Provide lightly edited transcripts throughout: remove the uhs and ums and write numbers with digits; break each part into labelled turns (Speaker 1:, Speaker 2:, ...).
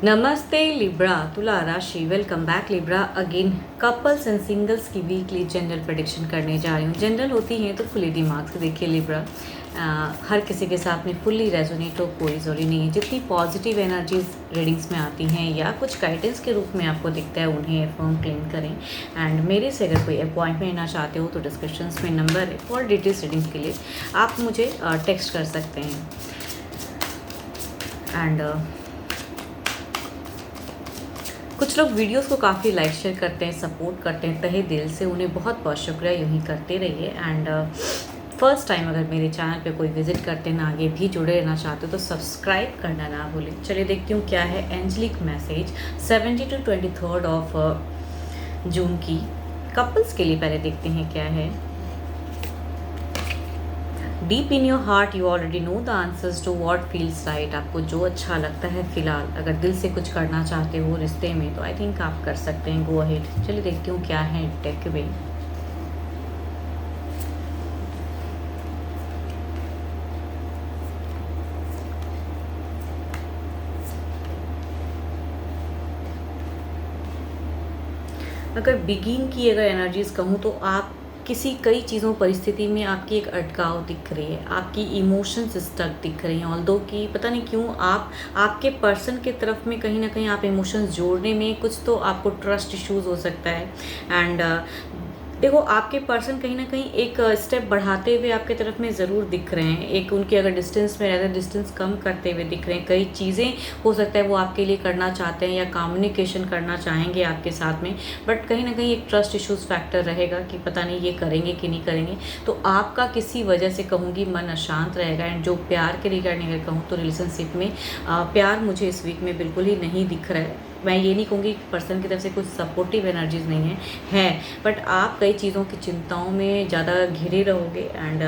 Speaker 1: नमस्ते लिब्रा तुला राशि welcome back Libra again. Couples and singles की वीकली जनरल प्रेडिक्शन करने जा रही हूँ। जनरल होती हैं तो खुले दिमाग से देखिए लिब्रा, हर किसी के साथ में फुल्ली रेजोनेट हो कोई ज़रूरी नहीं है। जितनी पॉजिटिव एनर्जीज रीडिंग्स में आती हैं या कुछ गाइडेंस के रूप में आपको दिखता है उन्हें फॉर्म क्लेम करें। एंड मेरे से अगर कोई अपॉइंटमेंट लेना चाहते हो तो डिस्क्रिप्शन में नंबर है, फॉर डिटेल्स रीडिंग्स के लिए आप मुझे टेक्स्ट कर सकते हैं। एंड कुछ लोग वीडियोस को काफ़ी लाइक शेयर करते हैं, सपोर्ट करते हैं, तहे दिल से उन्हें बहुत बहुत शुक्रिया, यूँ ही करते रहिए। एंड फर्स्ट टाइम अगर मेरे चैनल पे कोई विजिट करते हैं ना, आगे भी जुड़े रहना चाहते हो तो सब्सक्राइब करना ना भूलें। चलिए देखती हूँ क्या है angelic message 17 to 23 of June की कपल्स के लिए। पहले देखते हैं क्या है। Deep in your heart you already know the answers to what feels right. आपको जो अच्छा लगता है फिलहाल, अगर दिल से कुछ करना चाहते हो रिश्ते में तो आई थिंक आप कर सकते हैं, गो अहेड। चलिए देखती हूँ क्या है टेक वे। अगर बिगिन की अगर एनर्जीज कहूँ तो आप किसी कई चीज़ों परिस्थिति में आपकी एक अटकाव दिख रही है, आपकी इमोशंस स्टक दिख रही हैं। ऑल्दो कि पता नहीं क्यों आप आपके पर्सन के तरफ में कहीं ना कहीं आप इमोशंस जोड़ने में कुछ तो आपको ट्रस्ट इश्यूज हो सकता है। एंड देखो आपके पर्सन कहीं ना कहीं एक स्टेप बढ़ाते हुए आपके तरफ में ज़रूर दिख रहे हैं। एक उनके अगर डिस्टेंस में रहते हैं डिस्टेंस कम करते हुए दिख रहे हैं। कई चीज़ें हो सकता है वो आपके लिए करना चाहते हैं या कम्युनिकेशन करना चाहेंगे आपके साथ में, बट कहीं ना कहीं एक ट्रस्ट इश्यूज फैक्टर रहेगा कि पता नहीं ये करेंगे कि नहीं करेंगे। तो आपका किसी वजह से कहूँगी मन अशांत रहेगा। एंड जो प्यार के रिगार्डिंग अगर कहूँ तो रिलेशनशिप में प्यार मुझे इस वीक में बिल्कुल ही नहीं दिख रहा है। मैं ये नहीं कहूँगी पर्सन की तरफ से कुछ सपोर्टिव एनर्जीज नहीं है, बट आप कई चीज़ों की चिंताओं में ज़्यादा घिरे रहोगे। एंड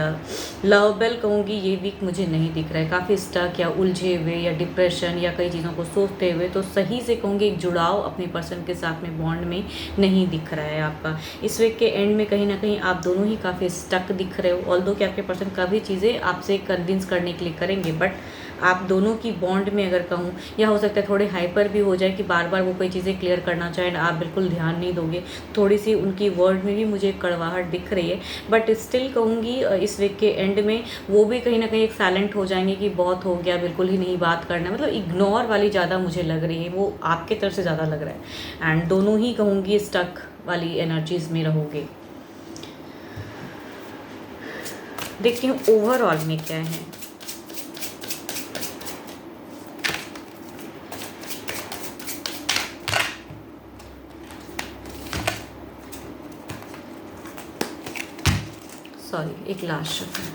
Speaker 1: लव बेल कहूँगी ये वीक मुझे नहीं दिख रहा है। काफ़ी स्टक या उलझे हुए या डिप्रेशन या कई चीज़ों को सोचते हुए, तो सही से कहूँगी एक जुड़ाव अपने पर्सन के साथ में बॉन्ड में नहीं दिख रहा है आपका। इस वीक के एंड में कहीं ना कहीं आप दोनों ही काफ़ी स्टक दिख रहे हो। ऑल्दो कि आपके पर्सन काफ़ी चीज़ें आपसे कन्विंस करने के लिए करेंगे, बट आप दोनों की बॉन्ड में अगर कहूँ, या हो सकता है थोड़े हाइपर भी हो जाए कि बार बार वो कोई चीज़ें क्लियर करना चाहें, आप बिल्कुल ध्यान नहीं दोगे। थोड़ी सी उनकी वर्ड में भी मुझे कड़वाहट दिख रही है, बट स्टिल कहूँगी इस वीक के एंड में वो भी कहीं ना कहीं एक साइलेंट हो जाएंगे कि बहुत हो गया, बिल्कुल ही नहीं बात करना। मतलब इग्नोर वाली ज़्यादा मुझे लग रही है, वो आपके तरफ से ज़्यादा लग रहा है। एंड दोनों ही कहूँगी स्टक वाली एनर्जीज में रहोगे। देखती हूँ ओवरऑल में क्या है। सॉरी, एक लास्ट शब्द।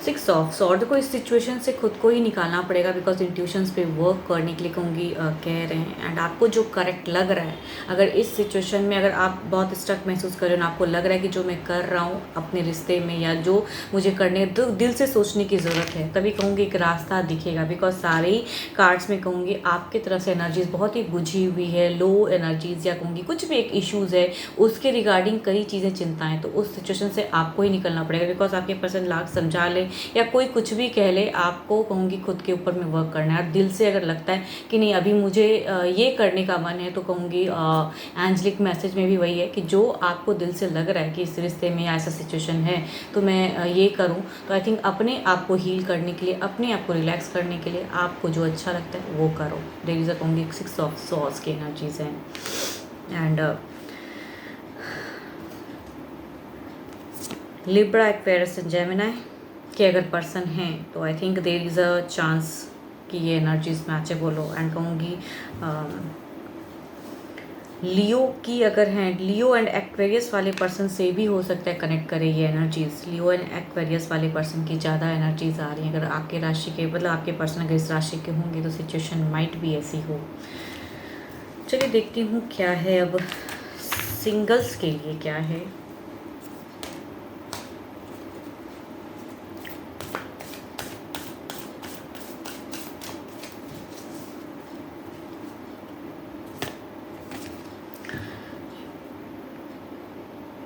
Speaker 1: सिक्स ऑफ सॉर्ड को इस सिचुएशन से खुद को ही निकालना पड़ेगा, बिकॉज इंट्यूशंस पे वर्क करने के लिए कहूँगी कह रहे हैं। एंड आपको जो करेक्ट लग रहा है, अगर इस सिचुएशन में अगर आप बहुत स्टक महसूस कर रहे हो ना, आपको लग रहा है कि जो मैं कर रहा हूँ अपने रिश्ते में या जो मुझे करने तो दिल से सोचने की ज़रूरत है, तभी कहूँगी एक रास्ता दिखेगा। बिकॉज सारे ही कार्ड्स में कहूँगी आपकी तरफ से एनर्जीज बहुत ही बुझी हुई है, लो एनर्जीज, या कहूँगी कुछ भी एक इश्यूज़ है उसके रिगार्डिंग कई चीज़ें चिंताएँ, तो उस सिचुएशन से आपको ही निकलना पड़ेगा। बिकॉज आपके पर्सन लाख समझा ले या कोई कुछ भी कह ले, आपको कहूँगी खुद के ऊपर में वर्क करना है। और दिल से अगर लगता है कि नहीं अभी मुझे ये करने का मन है, तो कहूँगी एंजलिक मैसेज में भी वही है कि जो आपको दिल से लग रहा है कि इस रिश्ते में ऐसा सिचुएशन है तो मैं ये करूँ, तो आई थिंक अपने आप को हील करने के लिए, अपने आप को रिलैक्स करने के लिए आपको जो अच्छा लगता है वो करो। देयर इज़ अ कहूँगी 6 ऑफ सॉर्ड्स की एनर्जीज हैं। And Libra, Aquarius and Gemini के अगर पर्सन हैं तो I think there is a chance कि ये एनर्जीज मैचेबल हो। एंड कहूँगी लियो की अगर हैं, लियो एंड एक्वेरियस वाले पर्सन से भी हो सकता है कनेक्ट करे ये एनर्जीज। लियो एंड एक्वेरियस वाले पर्सन की ज़्यादा एनर्जीज आ रही हैं। अगर आपके राशि के मतलब आपके पर्सन अगर इस राशि के होंगे तो सिचुएशन माइट भी ऐसी हो। चलिए देखती हूँ क्या है अब सिंगल्स के लिए क्या है।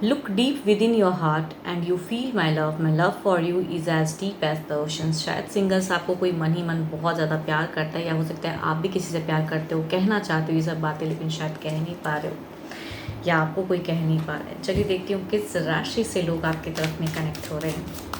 Speaker 1: Look deep within your heart and you feel my love for you is as deep as the ocean. शायद सिंगल्स आपको कोई मन ही मन बहुत ज़्यादा प्यार करता है, या हो सकता है आप भी किसी से प्यार करते हो, कहना चाहते हो ये सब बातें, लेकिन शायद कह नहीं पा रहे हो या आपको कोई कह नहीं पा रहा है। चलिए देखती हूँ किस राशि से लोग आपकी तरफ में कनेक्ट हो रहे हैं।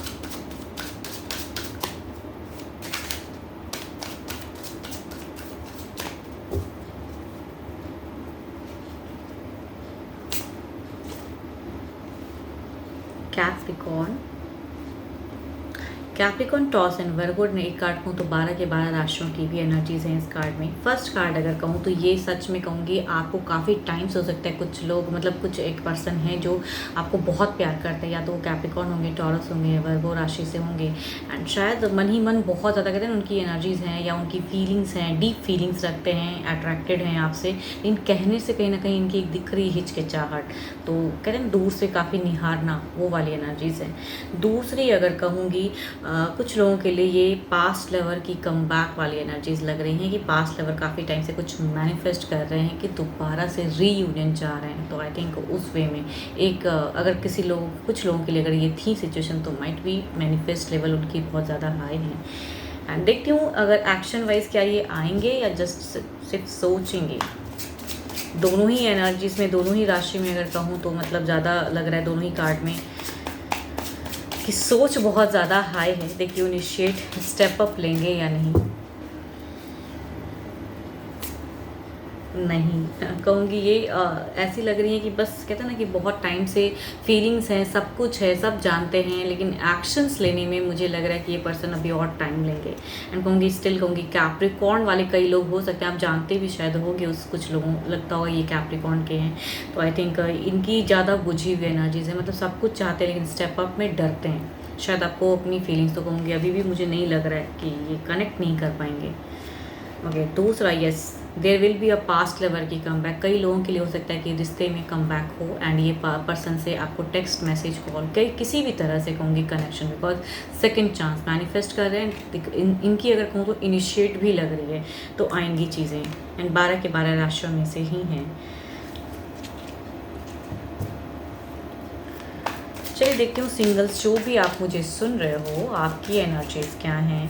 Speaker 1: कैप्रिकॉन, टॉस एंड वर्गो ने एक कार्ड कहूँ तो 12 के 12 राशियों की भी एनर्जीज हैं इस कार्ड में। फर्स्ट कार्ड अगर कहूँ तो ये सच में कहूँगी आपको काफ़ी टाइम से हो सकता है कुछ लोग मतलब कुछ एक पर्सन है जो आपको बहुत प्यार करते हैं, या तो वो कैप्रिकॉन होंगे, टॉरस होंगे, वर्गो राशि से होंगे, एंड शायद मन ही मन बहुत ज़्यादा कहते हैं उनकी एनर्जीज हैं या उनकी फीलिंग्स हैं, डीप फीलिंग्स रखते हैं, अट्रैक्टेड हैं आपसे, लेकिन कहने से कहीं ना कहीं इनकी एक दिख रही हिचकिचाहट, तो कहते हैं दूर से काफ़ी निहारना, वो वाली एनर्जीज है। दूसरी अगर कहूँगी कुछ लोगों के लिए ये पास्ट लवर की कमबैक वाली एनर्जीज लग रही हैं कि पास्ट लवर काफ़ी टाइम से कुछ मैनिफेस्ट कर रहे हैं कि दोबारा से रीयूनियन चाह रहे हैं। तो आई थिंक उस वे में एक अगर कुछ लोगों के लिए अगर ये थी सिचुएशन तो माइट बी मैनिफेस्ट लेवल उनकी बहुत ज़्यादा हाई है। एंड देखती हूँ अगर एक्शन वाइज क्या ये आएंगे या जस्ट सिर्फ सोचेंगे। दोनों ही एनर्जीज में, दोनों ही राशि में अगर कहूँ तो मतलब ज़्यादा लग रहा है दोनों ही कार्ड में कि सोच बहुत ज़्यादा हाई है। देखिए इनिशिएट स्टेप अप लेंगे या नहीं कहूँगी ये ऐसी लग रही है कि बस कहते हैं ना कि बहुत टाइम से फीलिंग्स हैं, सब कुछ है, सब जानते हैं, लेकिन एक्शंस लेने में मुझे लग रहा है कि ये पर्सन अभी और टाइम लेंगे। एंड कहूँगी स्टिल कहूँगी कैप्रिकॉर्न वाले कई लोग हो सकते हैं, आप जानते भी शायद होंगे, उस कुछ लोगों लगता होगा ये कैप्रिकॉर्न के हैं। तो आई थिंक इनकी ज़्यादा बुझी हुई एनर्जीज है, मतलब सब कुछ चाहते हैं लेकिन स्टेप अप में डरते हैं। शायद आपको अपनी फीलिंग्स तो कहूँगी अभी भी मुझे नहीं लग रहा है कि ये कनेक्ट नहीं कर पाएंगे। ओके दूसरा, yes there will be a past lover की कम बैक। कई लोगों के लिए हो सकता है कि रिश्ते में कम बैक हो एंड ये पर्सन से आपको टेक्स्ट मैसेज कॉल किसी भी तरह से कहूँगी connection, because second chance manifest कर रहे हैं। इनकी अगर कहूँ तो इनिशिएट भी लग रही है, तो आएंगी चीज़ें, एंड 12 के 12 राशियों में से ही हैं। चलिए देखती हूँ सिंगल्स जो भी आप मुझे सुन रहे हो आपकी एनर्जीज क्या हैं।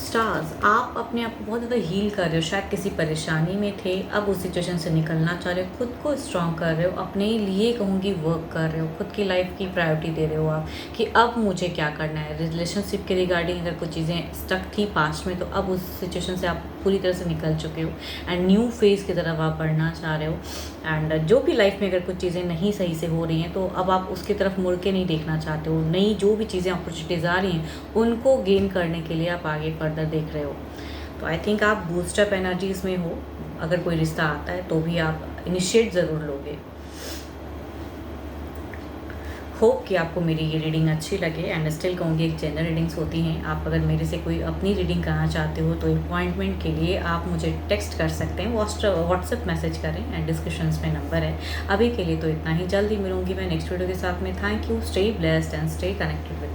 Speaker 1: स्टार्स, आप अपने आप को बहुत ज़्यादा हील कर रहे हो, शायद किसी परेशानी में थे, अब उस सिचुएशन से निकलना चाह रहे हो, खुद को स्ट्रॉन्ग कर रहे हो, अपने लिए कहूँगी वर्क कर रहे हो, खुद की लाइफ की प्रायोरिटी दे रहे हो आप कि अब मुझे क्या करना है। रिलेशनशिप के रिगार्डिंग अगर कुछ चीज़ें स्टक थी पास्ट में तो अब उस सिचुएशन से आप पूरी तरह से निकल चुके हो एंड न्यू फेज़ की तरफ आप बढ़ना चाह रहे हो। एंड जो भी लाइफ में अगर कुछ चीज़ें नहीं सही से हो रही हैं तो अब आप उसकी तरफ मुड़ के नहीं देखना चाहते हो। नई जो भी चीज़ें अपॉर्चुनिटीज़ आ रही हैं उनको गेन करने के लिए आप आगे फर्दर देख रहे हो। तो आई थिंक आप बूस्टअप एनर्जीज़ में हो। अगर कोई रिश्ता आता है तो भी आप इनिशिएट ज़रूर लोगे। होप कि आपको मेरी ये रीडिंग अच्छी लगे एंड स्टिल कहूँगी एक जनरल रीडिंग्स होती हैं। आप अगर मेरे से कोई अपनी रीडिंग करना चाहते हो तो अपॉइंटमेंट के लिए आप मुझे टेक्स्ट कर सकते हैं, व्हाट्सएप मैसेज करें एंड डिस्क्रिप्शन में नंबर है। अभी के लिए तो इतना ही, जल्दी मिलूंगी मैं नेक्स्ट वीडियो के साथ में। Thank you, stay blessed and stay connected with